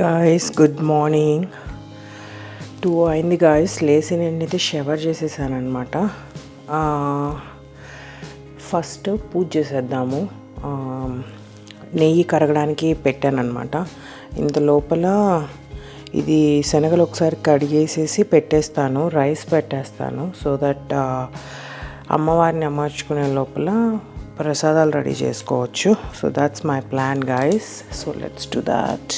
Guys good morning 2 అయింది guys. లేచి నేనైతే షవర్ చేసేసాను అనమాట. ఫస్ట్ పూజ చేసేద్దాము. నెయ్యి కరగడానికి పెట్టాను అనమాట. ఇంత లోపల ఇది శనగలు ఒకసారి కడిగేసేసి పెట్టేస్తాను, రైస్ పెట్టేస్తాను, సో దట్ అమ్మవారిని అమర్చుకునే లోపల ప్రసాదాలు రెడీ చేసుకోవచ్చు. So that's my plan guys. So let's do that.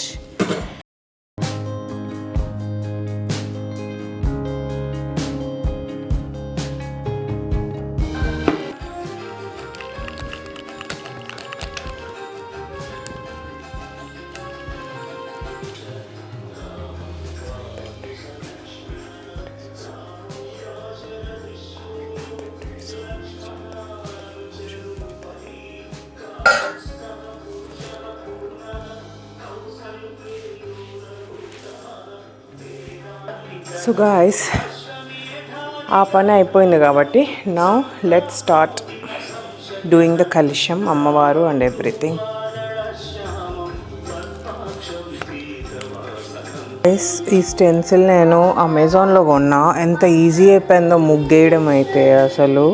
So guys ఆ పని అయిపోయింది కాబట్టి now let's start doing the కలశం, అమ్మవారు అండ్ ఎవ్రీథింగ్. ఈ స్టెన్సిల్ నేను అమెజాన్లో కొన్నా. ఎంత ఈజీ అయిపోయిందో ముగ్గేయడం అయితే, అసలు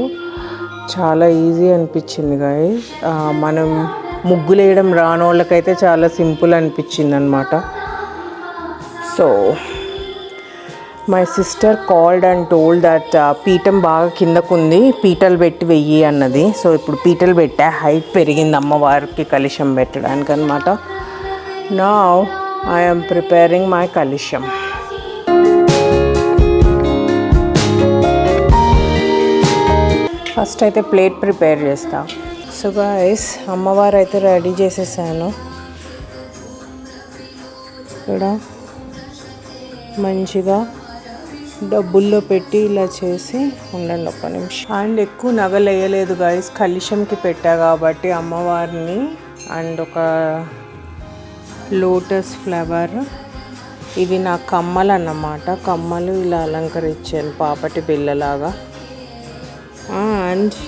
చాలా ఈజీ అనిపించింది గాయస్. మనం ముగ్గులు వేయడం రాని వాళ్ళకైతే చాలా సింపుల్ అనిపించింది అనమాట. So my sister called and told that పీఠం బాగా కిందకుంది, పీటలు పెట్టి వెయ్యి అన్నది. సో ఇప్పుడు పీటలు పెట్టా, హైట్ పెరిగింది అమ్మవారికి కలశం పెట్టడానికి అనమాట. Now I am preparing my కలశం. ఫస్ట్ అయితే ప్లేట్ ప్రిపేర్ చేస్తా. సో గైస్ అమ్మవారు అయితే రెడీ చేసేసాను. ఇక్కడ మంచిగా డబ్బుల్లో పెట్టి ఇలా చేసి ఉండండి ఒక్క నిమిషం. అండ్ ఎక్కువ నగలు వేయలేదు గాయస్, కలశంకి పెట్టా కాబట్టి అమ్మవారిని. అండ్ ఒక లోటస్ ఫ్లవర్, ఇవి నా కమ్మలు అన్నమాట. కమ్మలు ఇలా అలంకరించాను పాపటి బిళ్ళలాగా. అండ్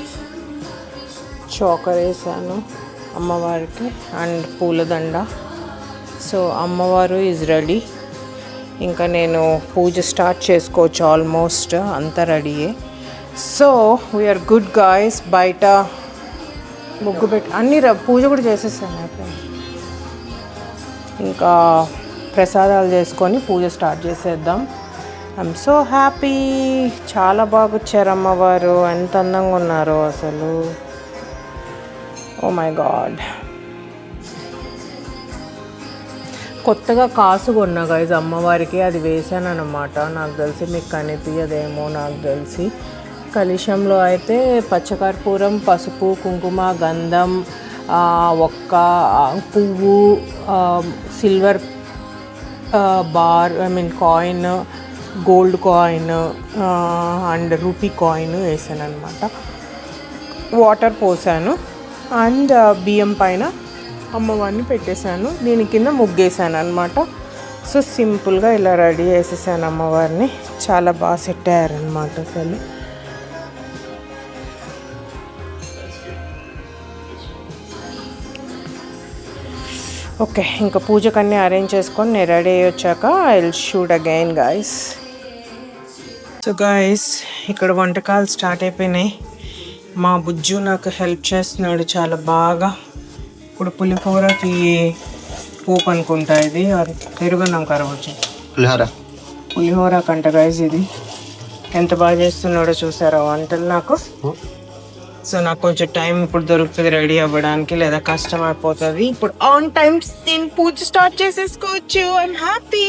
చోకర్ వేసాను అమ్మవారికి అండ్ పూలదండ. సో అమ్మవారు ఈజ్ రెడీ. ఇంకా నేను పూజ స్టార్ట్ చేసుకోవచ్చు, ఆల్మోస్ట్ అంతా రెడీయే. So we're good guys. బయట ముగ్గు పెట్టి అన్ని పూజ కూడా చేసేసాను అయిపోయింది. ఇంకా ప్రసాదాలు చేసుకొని పూజ స్టార్ట్ చేసేద్దాం. I'm so happy. చాలా బాగా వచ్చారు అమ్మవారు, ఎంత అందంగా ఉన్నారో అసలు. Oh my god. కొత్తగా కాసు కొన్నా గైజ్ అమ్మవారికి, అది వేసాను అనమాట. నాకు తెలిసి మీకు కనిపించదేమో నాకు తెలిసి. కలశంలో అయితే పచ్చకర్పూరం, పసుపు, కుంకుమ, గంధం, ఒక్క పువ్వు, silver bar coin, gold coin and rupee coin వేసాను అనమాట. వాటర్ పోసాను అండ్ బియ్యం పైన అమ్మవారిని పెట్టేశాను. దీని కింద ముగ్గేసాను అనమాట. సో సింపుల్గా ఇలా రెడీ చేసేసాను అమ్మవారిని. చాలా బాగా సెట్ అయ్యారనమాట అసలు. ఓకే, ఇంకా పూజకన్నీ అరేంజ్ చేసుకొని నేను రెడీ అయ్యి వచ్చాక I will shoot again guys. So guys ఇక్కడ వంటకాలు స్టార్ట్ అయిపోయినాయి. మా బుజ్జు నాకు హెల్ప్ చేస్తున్నాడు చాలా బాగా. ఇప్పుడు పులిహోరకి పోపు అనుకుంటా, ఇది పెరుగున్నాం కరవచ్చు పులిహోర కంట గైజ్. ఇది ఎంత బాగా చేస్తున్నాడో చూసారా వంటలు నాకు. సో నాకు కొంచెం టైం ఇప్పుడు దొరుకుతుంది రెడీ అవ్వడానికి, లేదా కష్టం అయిపోతుంది. ఇప్పుడు ఆన్ టైమ్ నేను పూజ స్టార్ట్ చేసేసుకోవచ్చు. I'm happy.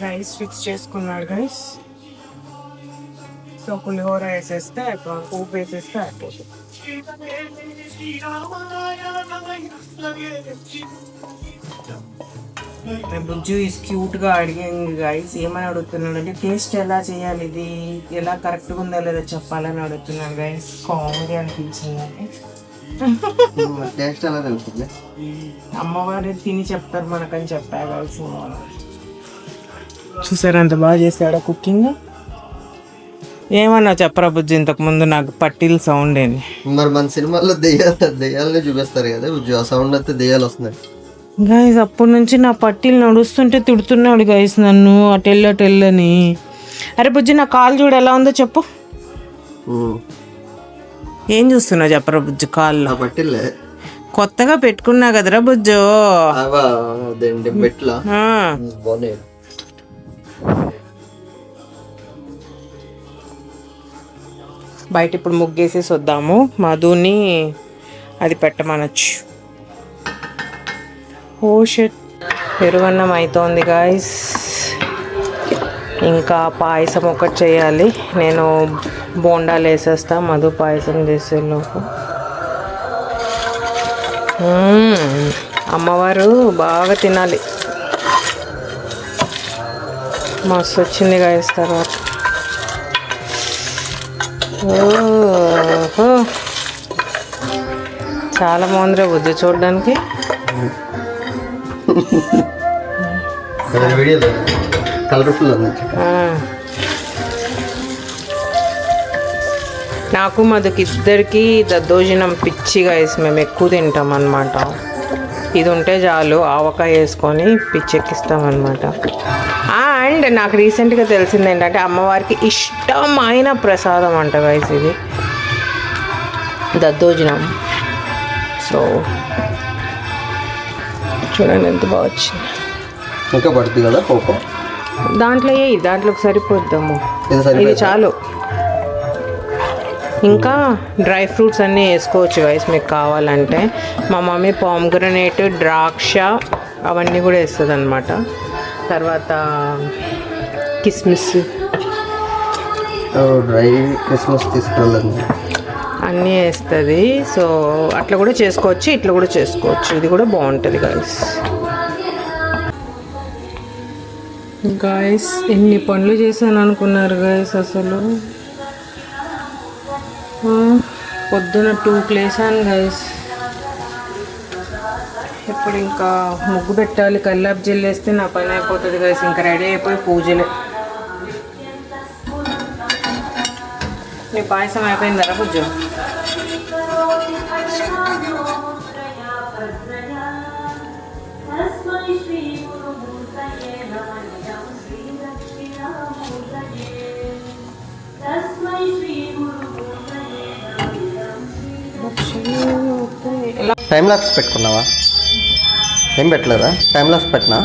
రైస్ ఫిక్స్ చేసుకున్నాడు గైస్. సో పులిహోర వేసేస్తే అయిపోతుంది, పోపు వేసేస్తే అయిపోతుంది. బుజ్జు ఈజ్ క్యూట్గా అడిగింది గైస్. ఏమని అడుగుతున్నాడు అంటే టేస్ట్ ఎలా చేయాలి, ఇది ఎలా కరెక్ట్గా ఉందా లేదా చెప్పాలని అడుగుతున్నాను గైస్. కామెడీ అనిపించింది. అమ్మవారు తిని చెప్తారు మనకని చెప్పా గైస్. చూసారా ఎంత బాగా చేశాడో కుకింగ్. ఏమన్నా చెప్పరా బుజ్జి, ఇంతకుముందు నాకు పట్టీల సౌండ్ ఏంది. మరి మన సినిమాల్లో దెయ్యాలనే చూపిస్తారు కదా బుజ్జి, ఆ సౌండ్ అయితే దెయ్యాలు వస్తున్నాయి. గైస్ అప్పటి నుంచి నా పట్టీలు నడుస్తుంటే తిడుతున్నాడు గైస్ నన్ను అటెళ్ళని. అరే బుజ్జి నా కాలు చూడు ఎలా ఉందో చెప్పు. ఏం చూస్తున్నావు చెప్పరా బుజ్జు కాళ్ళు? పట్టిల్లే కొత్తగా పెట్టుకున్నా కదరా బుజ్జు. బయట ఇప్పుడు ముగ్గేసేసి వద్దాము. మధుని అది పెట్టమనొచ్చు. ఓ షట్, పెరుగన్నం అవుతోంది గాయస్. ఇంకా పాయసం ఒకటి చేయాలి. నేను బోండాలు వేసేస్తా, మధు పాయసం చేసేలోపు. అమ్మవారు బాగా తినాలి. మస్తు వచ్చింది గాయస్. తర్వాత చాలా బాగుందిరా బుజ్జి చూడడానికి. నాకు మధుకి ఇద్దరికి దద్దోజనం పిచ్చి గైస్. మేము ఎక్కువ తింటాం అన్నమాట. ఇది ఉంటే చాలు ఆవకాయ వేసుకొని పిచ్చెక్కిస్తామన్నమాట. అండ్ నాకు రీసెంట్గా తెలిసింది ఏంటంటే అమ్మవారికి ఇష్టమైన ప్రసాదం అంట గైస్ ఇది దద్దోజనం. సో చూడండి ఎంత బాగా వచ్చింది. ఇంకా పడుతుంది కదా కోపం. దాంట్లోకి సరిపోద్దాము. ఇది చాలు. ఇంకా డ్రై ఫ్రూట్స్ అన్నీ వేసుకోవచ్చు గైస్ మీకు కావాలంటే. మా మమ్మీ పామ్గ్రనేట్, ద్రాక్ష అవన్నీ కూడా వేస్తుంది అనమాట. తర్వాత కిస్మిస్, డ్రై కిస్మిస్ తీసుకెళ్ళండి అన్నీ వేస్తుంది. సో అట్లా కూడా చేసుకోవచ్చు, ఇట్లా కూడా చేసుకోవచ్చు. ఇది కూడా బాగుంటుంది గైస్. గాయస్ ఎన్ని పనులు చేశాను అనుకున్నారు గైస్. అసలు పొద్దున 2 లేసాను గైస్. ఇప్పుడు ఇంకా ముగ్గు పెట్టాలి, కల్లాపు జల్లేస్తే నా పని అయిపోతుంది గైస్. ఇంకా రెడీ అయిపోయి పూజలే. నీ పాయసం అయిపోయిందరా పూజ? టైం లాప్స్ పెట్టుకున్నావా? ఏం పెట్టలేదా? టైం లాప్స్ పెట్టినా?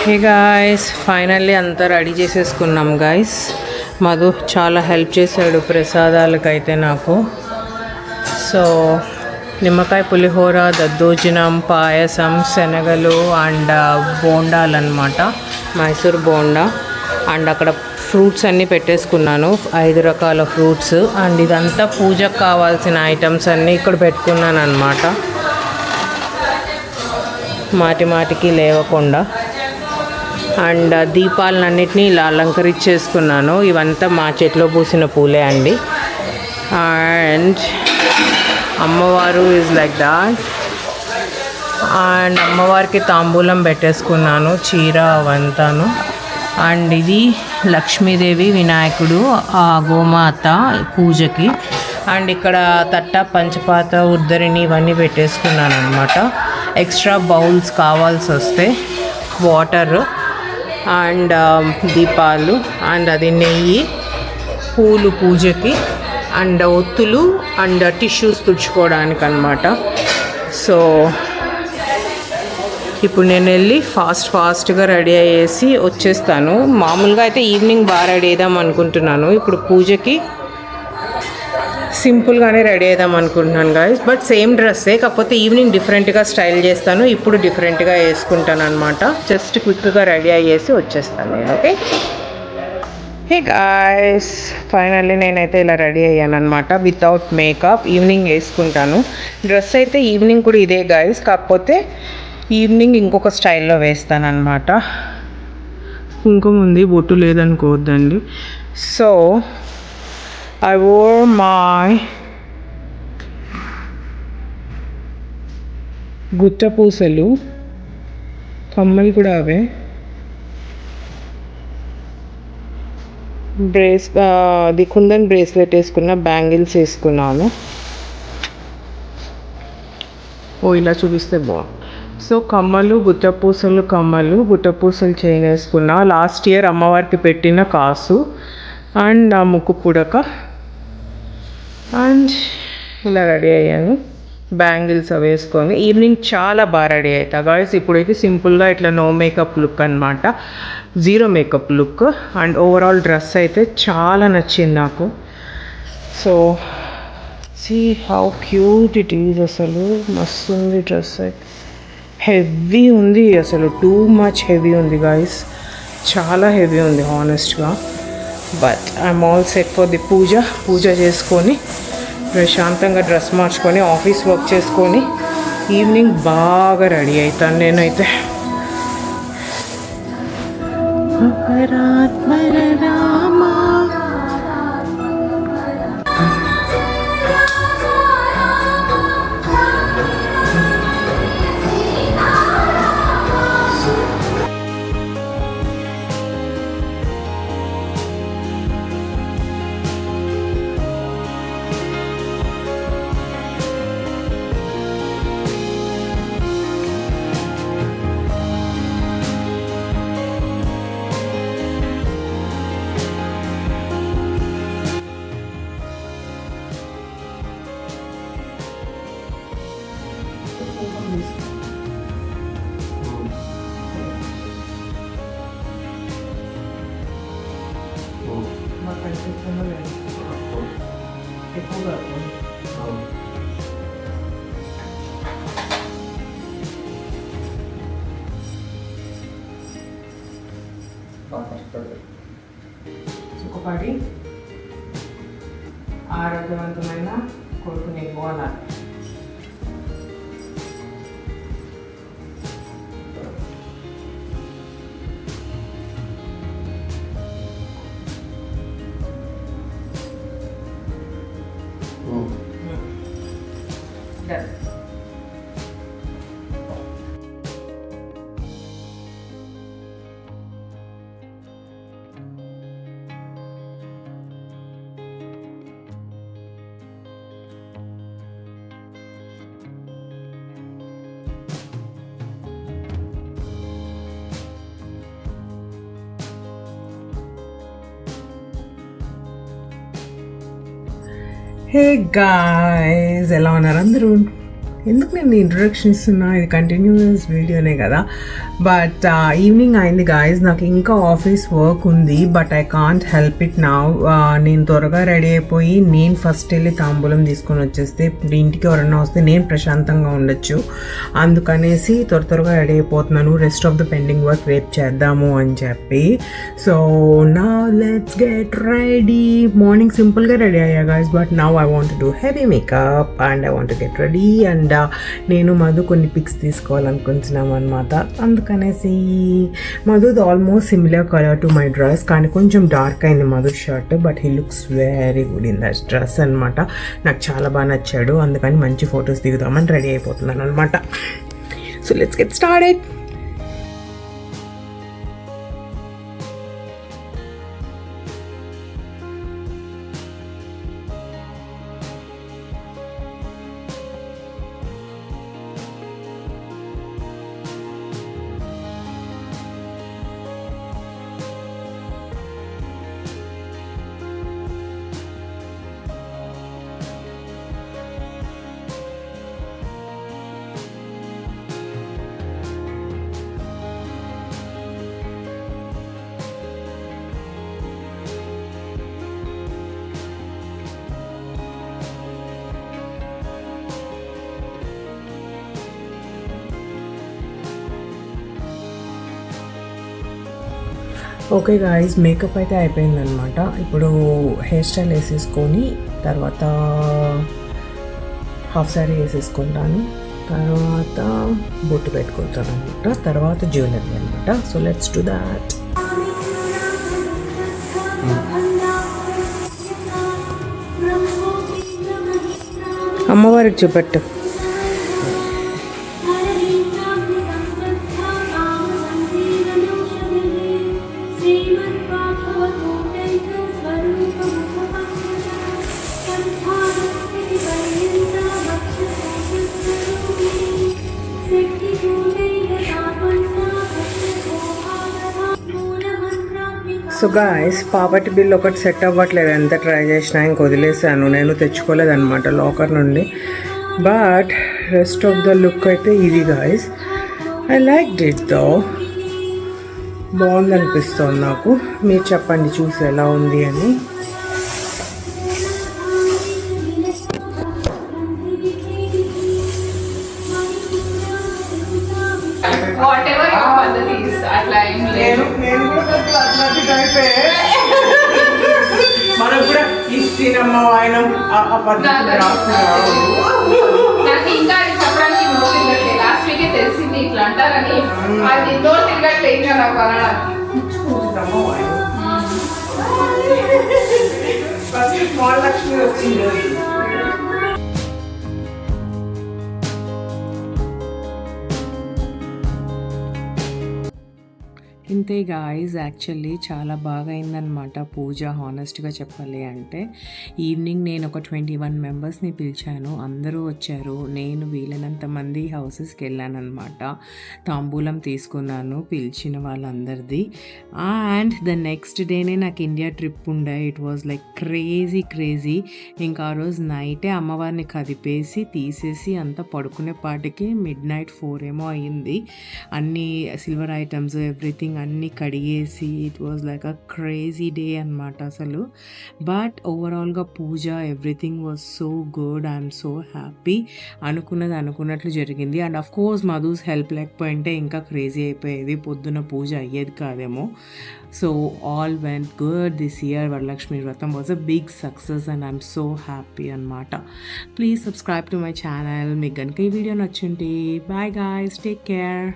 హే గాయస్, ఫైనల్లీ అంతా రెడీ చేసేసుకున్నాం గాయస్. మధు చాలా హెల్ప్ చేశాడు ప్రసాదాలకైతే నాకు. సో నిమ్మకాయ పులిహోర, దద్దోజనం, పాయసం, శనగలు అండ్ బోండాలు అనమాట, మైసూర్ బోండా. అండ్ అక్కడ ఫ్రూట్స్ అన్నీ పెట్టేసుకున్నాను, 5 రకాల ఫ్రూట్స్. అండ్ ఇదంతా పూజకు కావాల్సిన ఐటమ్స్ అన్నీ ఇక్కడ పెట్టుకున్నాను అనమాట, మాటికి లేవకుండా. అండ్ దీపాలన్నిటినీ ఇలా అలంకరించేసుకున్నాను. ఇవంతా మా చెట్లో పూసిన పూలే అండి. అండ్ అమ్మవారు ఈజ్ లైక్ దాట్. అండ్ అమ్మవారికి తాంబూలం పెట్టేసుకున్నాను, చీర అవంతాను. అండ్ ఇది లక్ష్మీదేవి, వినాయకుడు, గోమాత పూజకి. అండ్ ఇక్కడ తట్ట, పంచపాత, ఉద్దరిని ఇవన్నీ పెట్టేసుకున్నాను అనమాట. ఎక్స్ట్రా బౌల్స్ కావాల్సి వస్తే వాటర్ అండ్ దీపాలు అండ్ అది నెయ్యి, పూలు పూజకి, అండ్ ఒత్తులు అండ్ టిష్యూస్ తుడుచుకోవడానికి అనమాట. సో ఇప్పుడు నేను వెళ్ళి ఫాస్ట్గా రెడీ అయ్యేసి వచ్చేస్తాను. మామూలుగా అయితే ఈవినింగ్ బాగా రెడీ అవుదాం అనుకుంటున్నాను. ఇప్పుడు పూజకి సింపుల్గానే రెడీ అవుదాం అనుకుంటున్నాను గాయస్. బట్ సేమ్ డ్రెస్సే, కాకపోతే ఈవినింగ్ డిఫరెంట్గా స్టైల్ చేస్తాను, ఇప్పుడు డిఫరెంట్గా వేసుకుంటాను అనమాట. జస్ట్ క్విక్గా రెడీ అయ్యేసి వచ్చేస్తాను నేను. ఓకే, హే గాయస్, ఫైనల్లీ నేనైతే ఇలా రెడీ అయ్యాను అనమాట, వితౌట్ మేకప్. ఈవినింగ్ వేసుకుంటాను. డ్రెస్ అయితే ఈవినింగ్ కూడా ఇదే గాయస్, కాకపోతే ఈవినింగ్ ఇంకొక స్టైల్లో వేస్తాను అనమాట. కుంకుమ ఉంది, బొట్టు లేదనుకోవద్దండి. సో ఐ వోర్ మై గుత్త పూసలు, కమ్మలు కూడా అవే, అది కుందన్ బ్రేస్లెట్ వేసుకున్న, బ్యాంగిల్స్ వేసుకున్నాను. ఇలా చూపిస్తే బాగుంది. సో కమ్మలు, బుట్టపూసలు చైన్ వేసుకున్నా. లాస్ట్ ఇయర్ అమ్మవారికి పెట్టిన కాసు అండ్ ఆ ముక్కు పుడక. అండ్ ఇలా రెడీ అయ్యాను, బ్యాంగిల్స్ అవి వేసుకొని. ఈవినింగ్ చాలా బాగా రెడీ అవుతా గాయస్. ఇప్పుడైతే సింపుల్గా ఇట్లా నో మేకప్ లుక్ అనమాట, 0 makeup look. And overall dress అయితే చాలా నచ్చింది నాకు. So see how cute it is. అసలు మస్తు ఉంది డ్రెస్ అయితే, హెవీ ఉంది అసలు, టూ మచ్ హెవీ ఉంది గాయస్, చాలా హెవీ ఉంది హానెస్ట్గా. But I'm all set for the పూజ చేసుకొని ప్రశాంతంగా డ్రెస్ మార్చుకొని ఆఫీస్ వర్క్ చేసుకొని ఈవినింగ్ బాగా రెడీ అవుతాను నేనైతే. సుఖపడి ఆరోగ్యవంతమైన కొడుకు నీకు అన్నారు. హే గాయ్స్, ఎలా ఉన్నారు అందరూ? ఎందుకు నేను ఇంట్రొడక్షన్ ఇస్తున్నా, ఇది కంటిన్యూస్ వీడియోనే కదా. బట్ ఈవినింగ్ అయింది గాయస్, నాకు ఇంకా ఆఫీస్ వర్క్ ఉంది, but I can't help it now. నేను త్వరగా రెడీ అయిపోయి నేను ఫస్ట్ వెళ్ళి తాంబూలం తీసుకొని వచ్చేస్తే ఇంటికి ఎవరన్నా వస్తే నేను ప్రశాంతంగా ఉండొచ్చు. అందుకనేసి త్వరగా రెడీ అయిపోతున్నాను. Rest of the pending work రేపు చేద్దాము అని చెప్పి. సో నా లెట్స్ గెట్ రెడీ. మార్నింగ్ సింపుల్గా రెడీ అయ్యా guys, but now I want do heavy makeup and I want get ready. And నేను మధు కొన్ని పిక్స్ తీసుకోవాలనుకుంటున్నాం అనమాట. అందుకనేసి మధుది almost similar colour to my dress, కానీ కొంచెం డార్క్ అయింది Madhu shirt, but he looks very good in that dress అనమాట. నాకు చాలా బాగా నచ్చాడు, అందుకని మంచి ఫొటోస్ దిగుదామని రెడీ అయిపోతున్నాను అనమాట. So let's get started. Okay guys, makeup అయితే అయిపోయిందనమాట. ఇప్పుడు హెయిర్ స్టైల్ వేసేసుకొని తర్వాత హాఫ్ శారీ వేసేసుకుంటాను, తర్వాత బొట్టు పెట్టుకుంటాను అనమాట, తర్వాత జ్యువెలరీ అనమాట. So let's do that. అమ్మవారికి చూపెట్టు. సో గాయస్, పాపటి బిల్ ఒకటి సెట్ అవ్వట్లేదు, ఎంత ట్రై చేసినా ఇంక వదిలేసాను. నేను తెచ్చుకోలేదన్నమాట లాకర్ నుండి. But rest of the look అయితే ఇది గాయస్. ఐ లైక్ ఇట్ దో, బాగుంది అనిపిస్తుంది నాకు. మీరు చెప్పండి చూసి ఎలా ఉంది అని. మనం కూడా ఇస్తేనమ్మ ఆయన ఆ పద్ధతి నాకు ఇంకా అది చెప్పడానికి లాస్ట్ వీకే తెలిసింది ఇట్లా అంటారని. అది ఎన్నో తిరగట్లేదు నాకు ఫస్ట్ స్మాల్ లక్ష్మి వచ్చింది. ఇంతే గాయస్, యాక్చువల్లీ చాలా బాగా అయిందనమాట పూజ. హానెస్ట్గా చెప్పాలి అంటే ఈవినింగ్ నేను ఒక 21 మెంబర్స్ని పిలిచాను, అందరూ వచ్చారు. నేను వీలైనంత మంది హౌసెస్కి వెళ్ళాను అనమాట, తాంబూలం తీసుకున్నాను పిలిచిన వాళ్ళందరిది. అండ్ ద నెక్స్ట్ డేనే నాకు ఇండియా ట్రిప్ ఉండే. It was like crazy. ఇంకా ఆ రోజు నైటే అమ్మవారిని కదిపేసి తీసేసి అంతా పడుకునేపాటికి midnight 4 ఏమో అయ్యింది. అన్ని సిల్వర్ ఐటమ్స్ ఎవ్రీథింగ్ అన్నీ కడిగేసి it was like a crazy day అనమాట అసలు. బట్ ఓవరాల్గా puja everything was so good. I'm so happy. అనుకున్నది అనుకున్నట్లు జరిగింది. And of course Madhu's help లేకపోయింటే ఇంకా క్రేజీ అయిపోయేది, పొద్దున పూజ అయ్యేది కాదేమో. So all went good this year. Varalakshmi Vratham was a big success and I'm so happy అనమాట. Please subscribe to my channel. మీకు కనుక ఈ వీడియో నచ్చుంటే బాయ్ గాయ్స్, టేక్ కేర్.